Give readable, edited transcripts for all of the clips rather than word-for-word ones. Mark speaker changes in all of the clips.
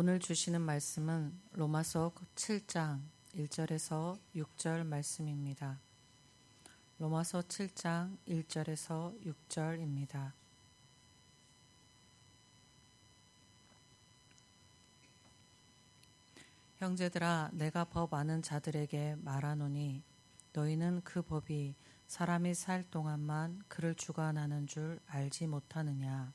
Speaker 1: 오늘 주시는 말씀은 로마서 7장 1절에서 6절 말씀입니다. 로마서 7장 1절에서 6절입니다. 형제들아, 내가 법 아는 자들에게 말하노니 너희는 그 법이 사람이 살 동안만 그를 주관하는 줄 알지 못하느냐.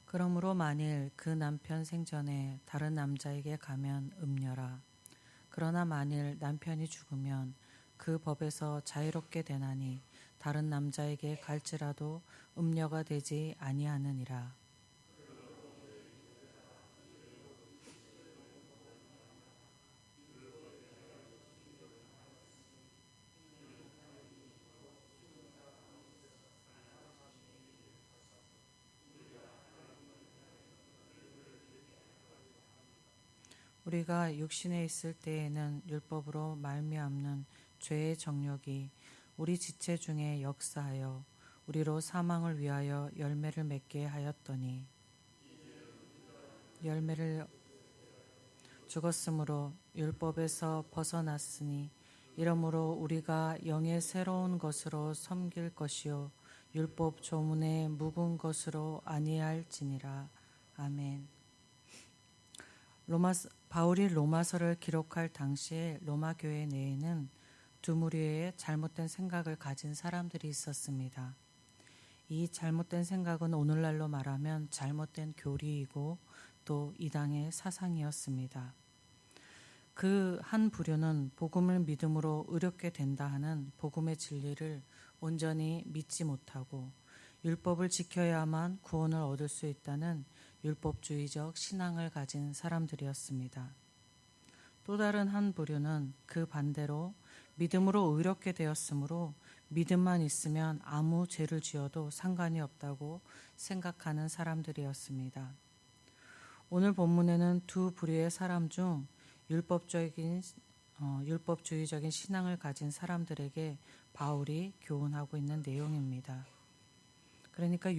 Speaker 1: 그러므로 만일 그 남편 생전에 다른 남자에게 가면 음녀라. 그러나 만일 남편이 죽으면 그 법에서 자유롭게 되나니 다른 남자에게 갈지라도 음녀가 되지 아니하느니라. 우리가 육신에 있을 때에는 율법으로 말미암는 죄의 정욕이 우리 지체 중에 역사하여 우리로 사망을 위하여 열매를 맺게 하였더니 열매를 죽었으므로 율법에서 벗어났으니 이러므로 우리가 영의 새로운 것으로 섬길 것이요 율법 조문의 묵은 것으로 아니할지니라. 아멘. 바울이 로마서를 기록할 당시에 로마 교회 내에는 두 무리의 잘못된 생각을 가진 사람들이 있었습니다. 이 잘못된 생각은 오늘날로 말하면 잘못된 교리이고 또 이당의 사상이었습니다. 그 한 부류는 복음을 믿음으로 의롭게 된다 하는 복음의 진리를 온전히 믿지 못하고 율법을 지켜야만 구원을 얻을 수 있다는 율법주의적 신앙을 가진 사람들이었습니다. 또 다른 한 부류는 그 반대로 믿음으로 의롭게 되었으므로 믿음만 있으면 아무 죄를 지어도 상관이 없다고 생각하는 사람들이었습니다. 오늘 본문에는 두 부류의 사람 중 율법주의적인 신앙을 가진 사람들에게 바울이 교훈하고 있는 내용입니다. 그러니까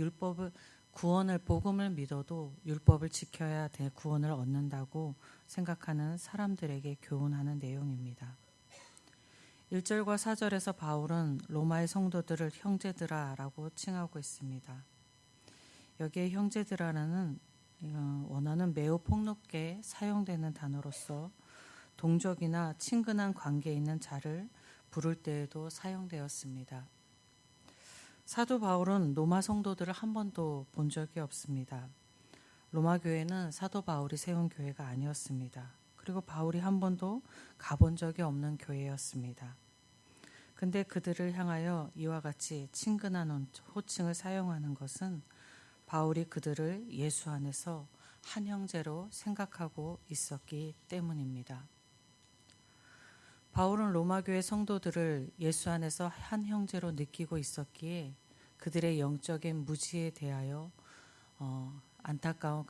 Speaker 1: 복음을 믿어도 율법을 지켜야 구원을 얻는다고 생각하는 사람들에게 교훈하는 내용입니다. 1절과 4절에서 바울은 로마의 성도들을 형제들아라고 칭하고 있습니다. 여기에 형제들아라는 원어는 매우 폭넓게 사용되는 단어로서 동족이나 친근한 관계에 있는 자를 부를 때에도 사용되었습니다. 사도 바울은 로마 성도들을 한 번도 본 적이 없습니다. 로마 교회는 사도 바울이 세운 교회가 아니었습니다. 그리고 바울이 한 번도 가본 적이 없는 교회였습니다. 근데 그들을 향하여 이와 같이 친근한 호칭을 사용하는 것은 바울이 그들을 예수 안에서 한 형제로 생각하고 있었기 때문입니다. 바울은 로마 교회 성도들을 예수 안에서 한 형제로 느끼고 있었기에 그들의 영적인 무지에 대하여 안타까움이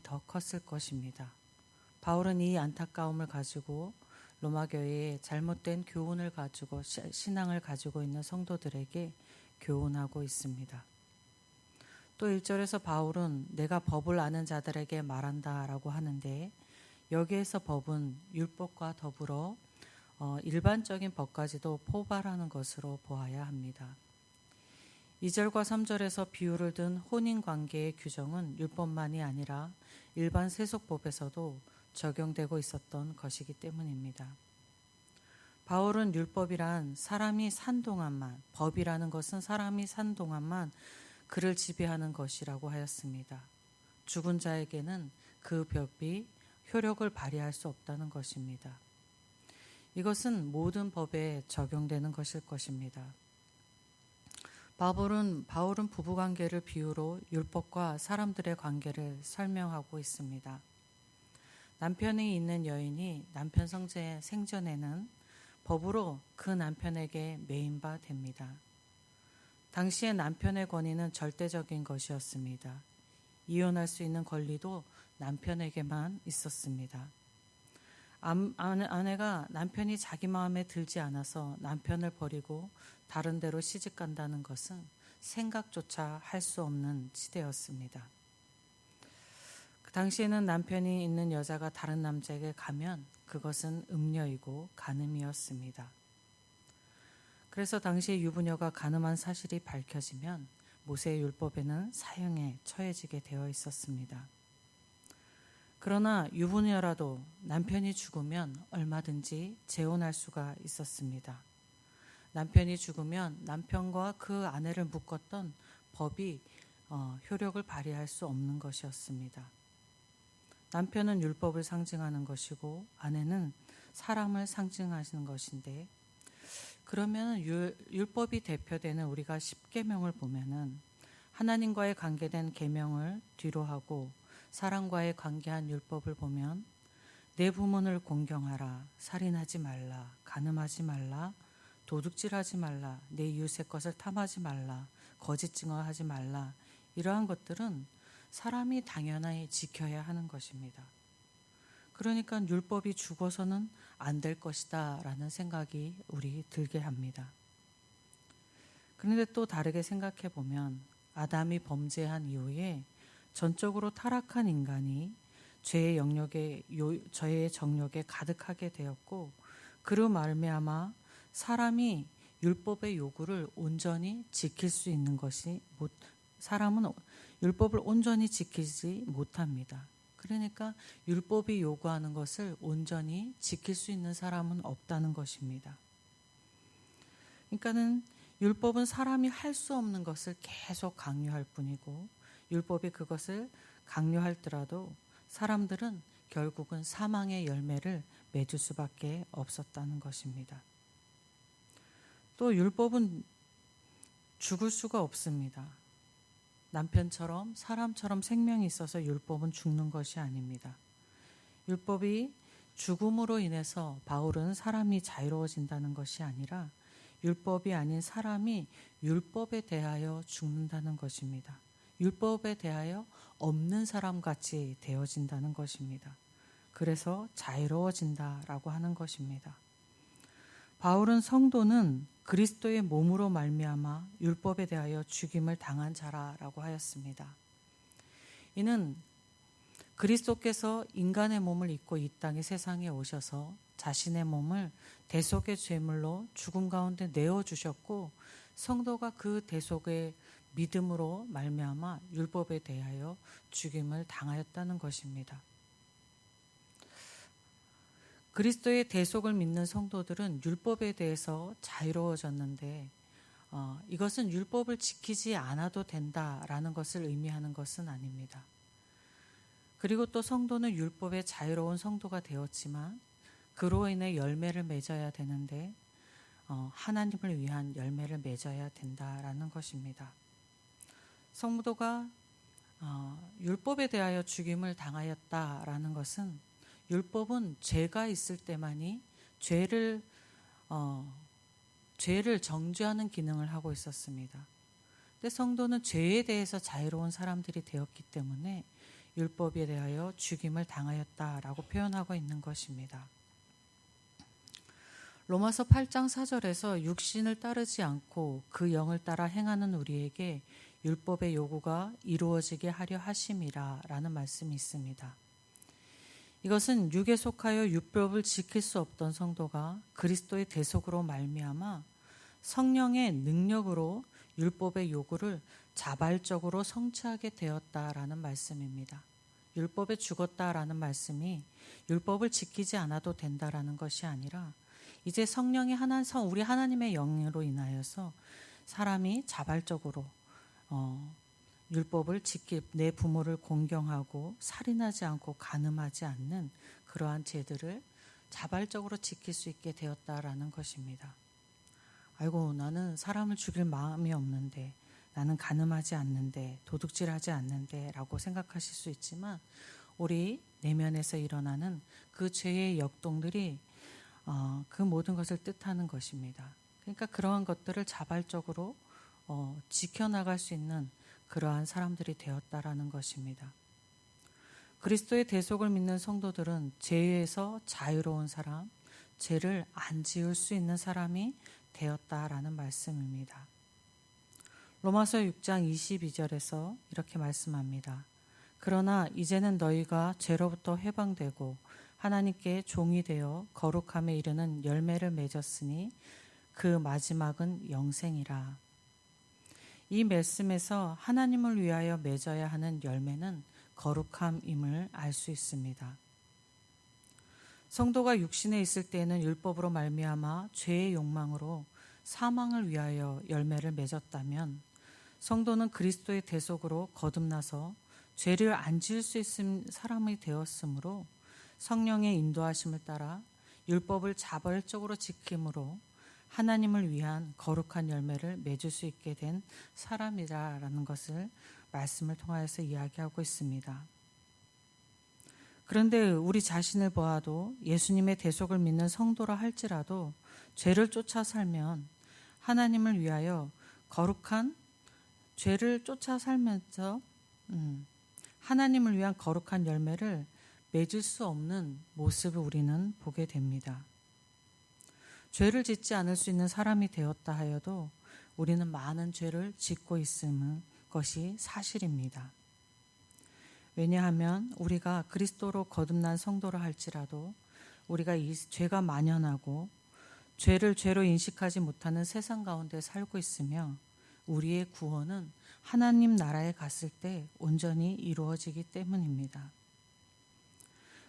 Speaker 1: 더 컸을 것입니다. 바울은 이 안타까움을 가지고 로마 교회의 잘못된 교훈을 가지고 신앙을 가지고 있는 성도들에게 교훈하고 있습니다. 또 1절에서 바울은 내가 법을 아는 자들에게 말한다라고 하는데 여기에서 법은 율법과 더불어 일반적인 법까지도 포괄하는 것으로 보아야 합니다. 2절과 3절에서 비유를 든 혼인관계의 규정은 율법만이 아니라 일반 세속법에서도 적용되고 있었던 것이기 때문입니다. 바울은 율법이란 사람이 산 동안만, 법이라는 것은 사람이 산 동안만 그를 지배하는 것이라고 하였습니다. 죽은 자에게는 그 법이 효력을 발휘할 수 없다는 것입니다. 이것은 모든 법에 적용되는 것일 것입니다. 바울은 부부관계를 비유로 율법과 사람들의 관계를 설명하고 있습니다. 남편이 있는 여인이 남편 생전에는 법으로 그 남편에게 매인바 됩니다. 당시의 남편의 권위는 절대적인 것이었습니다. 이혼할 수 있는 권리도 남편에게만 있었습니다. 아내가 남편이 자기 마음에 들지 않아서 남편을 버리고 다른 데로 시집 간다는 것은 생각조차 할 수 없는 시대였습니다. 그 당시에는 남편이 있는 여자가 다른 남자에게 가면 그것은 음녀이고 간음이었습니다. 그래서 당시에 유부녀가 간음한 사실이 밝혀지면 모세의 율법에는 사형에 처해지게 되어 있었습니다. 그러나 유부녀라도 남편이 죽으면 얼마든지 재혼할 수가 있었습니다. 남편이 죽으면 남편과 그 아내를 묶었던 법이 효력을 발휘할 수 없는 것이었습니다. 남편은 율법을 상징하는 것이고 아내는 사람을 상징하시는 것인데, 그러면 율법이 대표되는 우리가 십계명을 보면은 하나님과의 관계된 계명을 뒤로 하고 사람과의 관계한 율법을 보면 내 부모를 공경하라, 살인하지 말라, 간음하지 말라, 도둑질하지 말라, 내 이웃의 것을 탐하지 말라, 거짓 증언하지 말라, 이러한 것들은 사람이 당연히 지켜야 하는 것입니다. 그러니까 율법이 죽어서는 안 될 것이다 라는 생각이 우리 들게 합니다. 그런데 또 다르게 생각해 보면 아담이 범죄한 이후에 전적으로 타락한 인간이 죄의 정욕에 가득하게 되었고, 그로 말미암아 사람이 율법의 요구를 온전히 지킬 수 있는 사람은 율법을 온전히 지키지 못합니다. 그러니까 율법이 요구하는 것을 온전히 지킬 수 있는 사람은 없다는 것입니다. 그러니까는 율법은 사람이 할 수 없는 것을 계속 강요할 뿐이고, 율법이 그것을 강요하더라도 사람들은 결국은 사망의 열매를 맺을 수밖에 없었다는 것입니다. 또 율법은 죽을 수가 없습니다. 남편처럼 사람처럼 생명이 있어서 율법은 죽는 것이 아닙니다. 율법이 죽음으로 인해서 바울은 사람이 자유로워진다는 것이 아니라 율법이 아닌 사람이 율법에 대하여 죽는다는 것입니다. 율법에 대하여 없는 사람같이 되어진다는 것입니다. 그래서 자유로워진다라고 하는 것입니다. 바울은 성도는 그리스도의 몸으로 말미암아 율법에 대하여 죽임을 당한 자라라고 하였습니다. 이는 그리스도께서 인간의 몸을 입고 이 땅의 세상에 오셔서 자신의 몸을 대속의 제물로 죽음 가운데 내어주셨고, 성도가 그 대속의 믿음으로 말미암아 율법에 대하여 죽임을 당하였다는 것입니다. 그리스도의 대속을 믿는 성도들은 율법에 대해서 자유로워졌는데, 이것은 율법을 지키지 않아도 된다라는 것을 의미하는 것은 아닙니다. 그리고 또 성도는 율법에 자유로운 성도가 되었지만 그로 인해 열매를 맺어야 되는데 하나님을 위한 열매를 맺어야 된다라는 것입니다. 성도가 율법에 대하여 죽임을 당하였다라는 것은, 율법은 죄가 있을 때만이 죄를 정죄하는 기능을 하고 있었습니다. 근데 성도는 죄에 대해서 자유로운 사람들이 되었기 때문에 율법에 대하여 죽임을 당하였다라고 표현하고 있는 것입니다. 로마서 8장 4절에서 육신을 따르지 않고 그 영을 따라 행하는 우리에게 율법의 요구가 이루어지게 하려 하심이라 라는 말씀이 있습니다. 이것은 육에 속하여 율법을 지킬 수 없던 성도가 그리스도의 대속으로 말미암아 성령의 능력으로 율법의 요구를 자발적으로 성취하게 되었다라는 말씀입니다. 율법에 죽었다라는 말씀이 율법을 지키지 않아도 된다라는 것이 아니라, 이제 성령이 우리 하나님의 영으로 인하여서 사람이 자발적으로 율법을 내 부모를 공경하고 살인하지 않고 간음하지 않는 그러한 죄들을 자발적으로 지킬 수 있게 되었다라는 것입니다. 아이고, 나는 사람을 죽일 마음이 없는데, 나는 간음하지 않는데, 도둑질하지 않는데 라고 생각하실 수 있지만, 우리 내면에서 일어나는 그 죄의 역동들이 그 모든 것을 뜻하는 것입니다. 그러니까 그러한 것들을 자발적으로 지켜나갈 수 있는 그러한 사람들이 되었다라는 것입니다. 그리스도의 대속을 믿는 성도들은 죄에서 자유로운 사람, 죄를 안 지을 수 있는 사람이 되었다라는 말씀입니다. 로마서 6장 22절에서 이렇게 말씀합니다. 그러나 이제는 너희가 죄로부터 해방되고 하나님께 종이 되어 거룩함에 이르는 열매를 맺었으니 그 마지막은 영생이라. 이 말씀에서 하나님을 위하여 맺어야 하는 열매는 거룩함임을 알 수 있습니다. 성도가 육신에 있을 때에는 율법으로 말미암아 죄의 욕망으로 사망을 위하여 열매를 맺었다면 성도는 그리스도의 대속으로 거듭나서 죄를 안 지을 수 있는 사람이 되었으므로 성령의 인도하심을 따라 율법을 자발적으로 지킴으로 하나님을 위한 거룩한 열매를 맺을 수 있게 된 사람이라는 것을 말씀을 통하여서 이야기하고 있습니다. 그런데 우리 자신을 보아도 예수님의 대속을 믿는 성도라 할지라도 죄를 쫓아 살면 하나님을 위하여 거룩한 죄를 쫓아 살면서 하나님을 위한 거룩한 열매를 맺을 수 없는 모습을 우리는 보게 됩니다. 죄를 짓지 않을 수 있는 사람이 되었다 하여도 우리는 많은 죄를 짓고 있는 것이 사실입니다. 왜냐하면 우리가 그리스도로 거듭난 성도라 할지라도 우리가 이 죄가 만연하고 죄를 죄로 인식하지 못하는 세상 가운데 살고 있으며 우리의 구원은 하나님 나라에 갔을 때 온전히 이루어지기 때문입니다.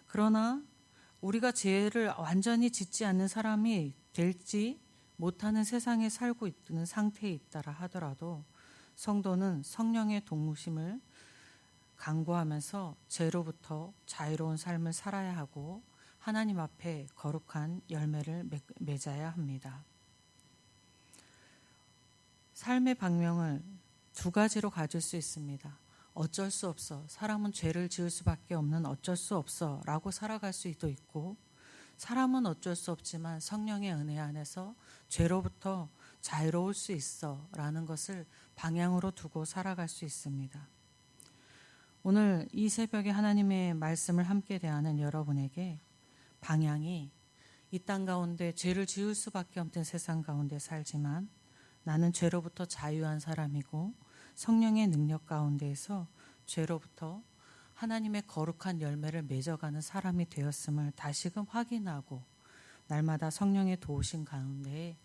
Speaker 1: 그러나 우리가 죄를 완전히 짓지 않는 사람이 될지 못하는 세상에 살고 있는 상태에 있다라 하더라도 성도는 성령의 동무심을 간구하면서 죄로부터 자유로운 삶을 살아야 하고 하나님 앞에 거룩한 열매를 맺어야 합니다. 삶의 방향을 두 가지로 가질 수 있습니다. 어쩔 수 없어. 사람은 죄를 지을 수밖에 없는 어쩔 수 없어 라고 살아갈 수도 있고, 사람은 어쩔 수 없지만 성령의 은혜 안에서 죄로부터 자유로울 수 있어 라는 것을 방향으로 두고 살아갈 수 있습니다. 오늘 이 새벽에 하나님의 말씀을 함께 대하는 여러분에게 방향이 이 땅 가운데 죄를 지을 수밖에 없는 세상 가운데 살지만 나는 죄로부터 자유한 사람이고 성령의 능력 가운데에서 죄로부터 하나님의 거룩한 열매를 맺어가는 사람이 되었음을 다시금 확인하고 날마다 성령의 도우심 가운데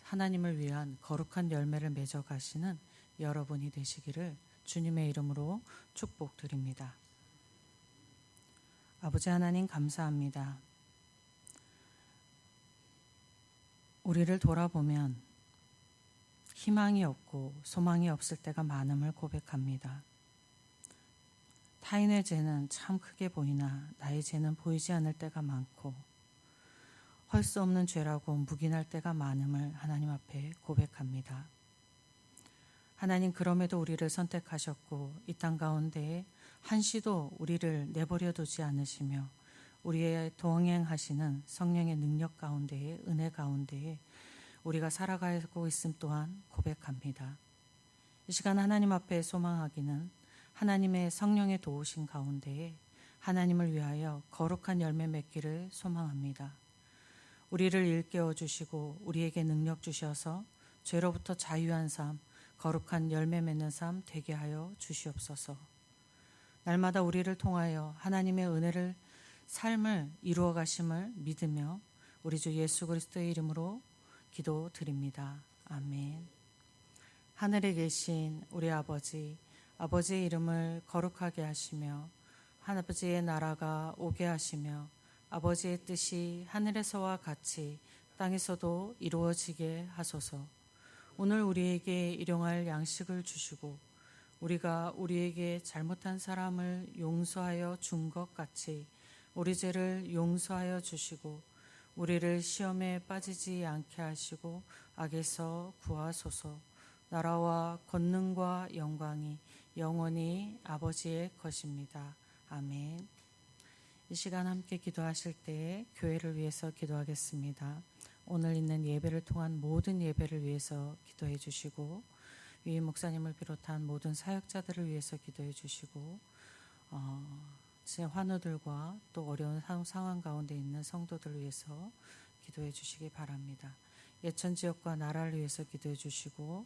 Speaker 1: 하나님을 위한 거룩한 열매를 맺어가시는 여러분이 되시기를 주님의 이름으로 축복드립니다. 아버지 하나님 감사합니다. 우리를 돌아보면 희망이 없고 소망이 없을 때가 많음을 고백합니다. 타인의 죄는 참 크게 보이나 나의 죄는 보이지 않을 때가 많고 할 수 없는 죄라고 묵인할 때가 많음을 하나님 앞에 고백합니다. 하나님, 그럼에도 우리를 선택하셨고 이 땅 가운데에 한시도 우리를 내버려 두지 않으시며 우리의 동행하시는 성령의 능력 가운데에 은혜 가운데에 우리가 살아가고 있음 또한 고백합니다. 이 시간 하나님 앞에 소망하기는 하나님의 성령의 도우심 가운데에 하나님을 위하여 거룩한 열매 맺기를 소망합니다. 우리를 일깨워 주시고 우리에게 능력 주셔서 죄로부터 자유한 삶, 거룩한 열매 맺는 삶 되게 하여 주시옵소서. 날마다 우리를 통하여 하나님의 은혜를 삶을 이루어 가심을 믿으며 우리 주 예수 그리스도의 이름으로 기도드립니다. 아멘. 하늘에 계신 우리 아버지, 아버지의 이름을 거룩하게 하시며 아버지의 나라가 오게 하시며 아버지의 뜻이 하늘에서와 같이 땅에서도 이루어지게 하소서. 오늘 우리에게 일용할 양식을 주시고 우리가 우리에게 잘못한 사람을 용서하여 준 것 같이 우리 죄를 용서하여 주시고 우리를 시험에 빠지지 않게 하시고 악에서 구하소서. 나라와 권능과 영광이 영원히 아버지의 것입니다. 아멘. 이 시간 함께 기도하실 때에 교회를 위해서 기도하겠습니다. 오늘 있는 예배를 통한 모든 예배를 위해서 기도해 주시고 위임 목사님을 비롯한 모든 사역자들을 위해서 기도해 주시고 환우들과 또 어려운 상황 가운데 있는 성도들을 위해서 기도해 주시기 바랍니다. 예천 지역과 나라를 위해서 기도해 주시고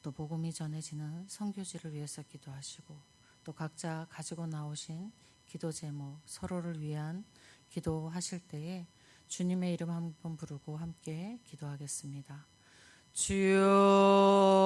Speaker 1: 또 복음이 전해지는 선교지를 위해서 기도하시고 또 각자 가지고 나오신 기도 제목 서로를 위한 기도하실 때에 주님의 이름 한번 부르고 함께 기도하겠습니다. 주여